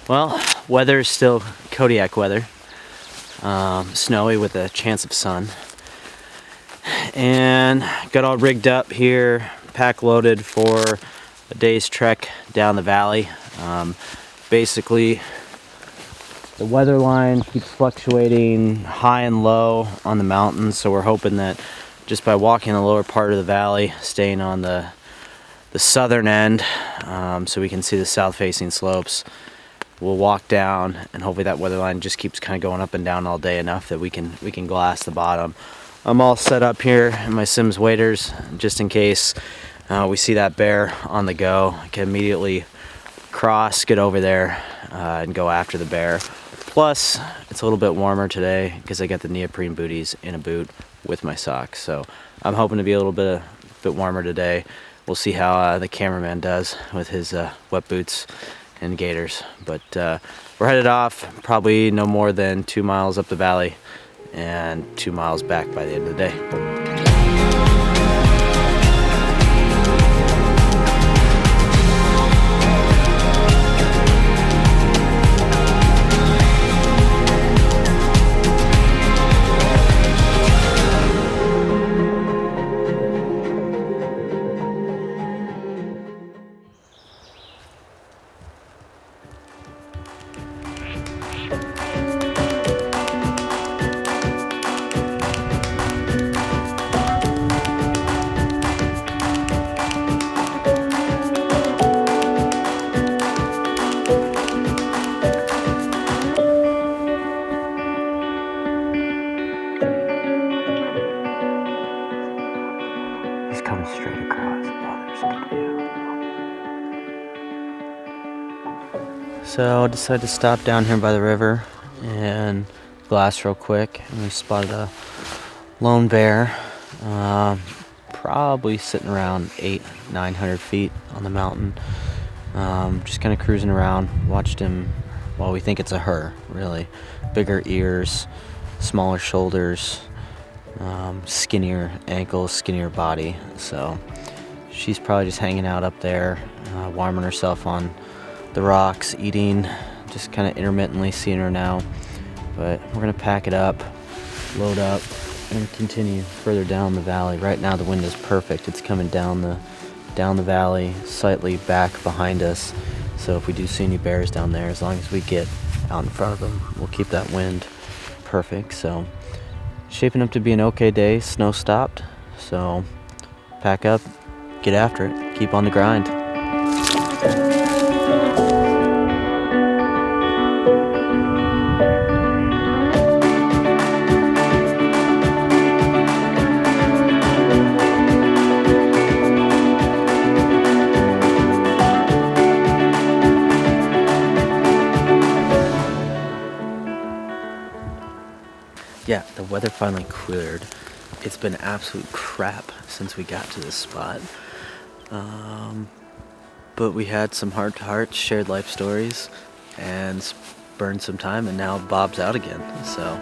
Well, weather is still Kodiak weather. Snowy with a chance of sun. And got all rigged up here, pack loaded for a day's trek down the valley. Basically, the weather line keeps fluctuating high and low on the mountains, so we're hoping that just by walking the lower part of the valley, staying on the southern end, so we can see the south-facing slopes, we'll walk down, and hopefully that weather line just keeps kind of going up and down all day enough that we can glass the bottom. I'm all set up here in my Sims waders just in case we see that bear on the go. I can immediately cross, get over there, and go after the bear. Plus, it's a little bit warmer today because I got the neoprene booties in a boot with my socks. So I'm hoping to be a little bit warmer today. We'll see how the cameraman does with his wet boots and gaiters. But we're headed off, probably no more than 2 miles up the valley and 2 miles back by the end of the day. Coming straight across. Oh, there's a good view. So I decided to stop down here by the river and glass real quick, and we spotted a lone bear, probably sitting around 800-900 feet on the mountain. Just kind of cruising around. Watched him. Well, we think it's a her, really. Bigger ears, smaller shoulders. Skinnier ankles, skinnier body, so she's probably just hanging out up there, warming herself on the rocks, eating, just kind of intermittently seeing her now. But we're gonna pack it up, load up, and continue further down the valley. Right now the wind is perfect. It's coming down the valley, slightly back behind us, so if we do see any bears down there, as long as we get out in front of them, we'll keep that wind perfect. So shaping up to be an okay day. Snow stopped, so pack up, get after it, keep on the grind. Yeah, the weather finally cleared. It's been absolute crap since we got to this spot. But we had some heart-to-hearts, shared life stories, and burned some time, and now Bob's out again. So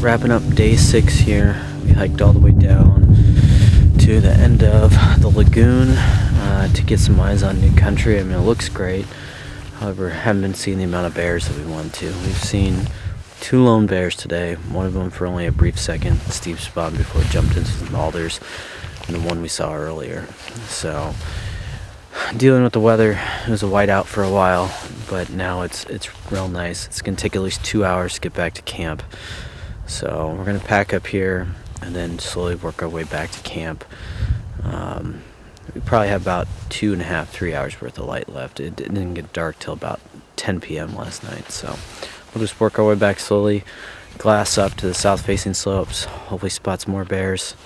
wrapping up day 6 here. We hiked all the way down to the end of the lagoon to get some eyes on new country. I mean, it looks great. However, haven't been seeing the amount of bears that we want to. We've seen 2 lone bears today. One of them for only a brief second, steep spot before it jumped into some alders, and the one we saw earlier. So, dealing with the weather, it was a whiteout for a while, but now it's real nice. It's gonna take at least 2 hours to get back to camp. So we're gonna pack up here and then slowly work our way back to camp. We probably have about 2.5-3 hours worth of light left. It didn't get dark till about 10 p.m. last night, so we'll just work our way back slowly, glass up to the south-facing slopes, hopefully spot some more bears.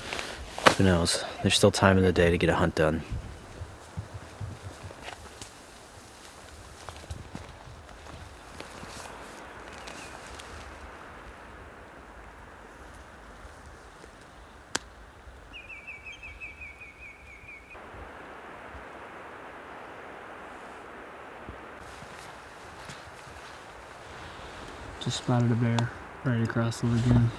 Who knows? There's still time in the day to get a hunt done. Just spotted a bear right across the lagoon.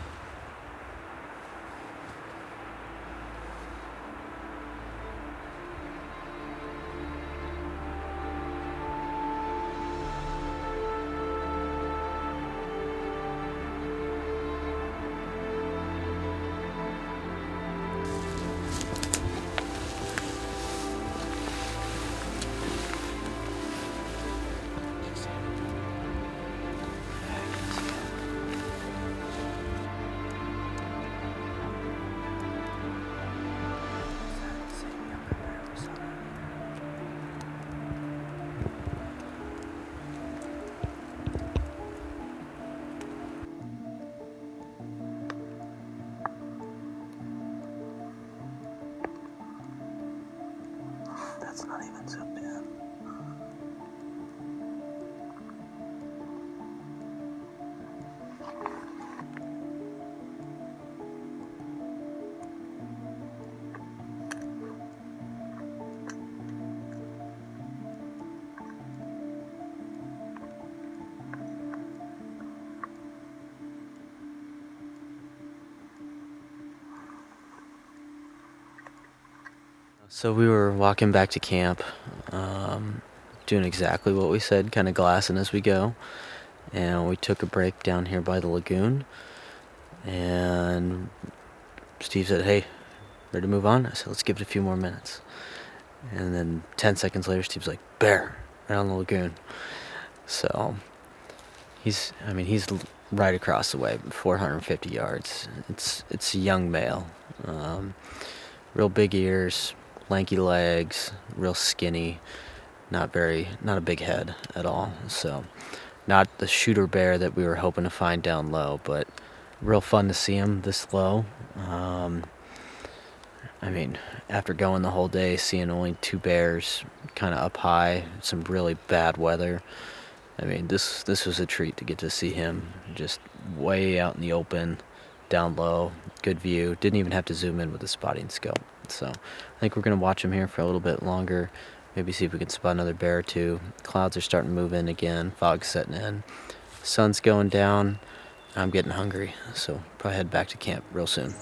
That's not even zoomed in. So we were walking back to camp, doing exactly what we said, kind of glassing as we go. And we took a break down here by the lagoon. And Steve said, "Hey, ready to move on?" I said, "Let's give it a few more minutes." And then 10 seconds later, Steve's like, "Bear, right on the lagoon." So he's right across the way, 450 yards. It's a young male, real big ears, lanky legs, real skinny, not a big head at all. So not the shooter bear that we were hoping to find down low, but real fun to see him this low. After going the whole day, seeing only 2 bears kind of up high, some really bad weather. This was a treat to get to see him just way out in the open, down low, good view. Didn't even have to zoom in with the spotting scope. So I think we're going to watch him here for a little bit longer, maybe see if we can spot another bear or two. Clouds are starting to move in again, fog's setting in, sun's going down. I'm getting hungry, so probably head back to camp real soon.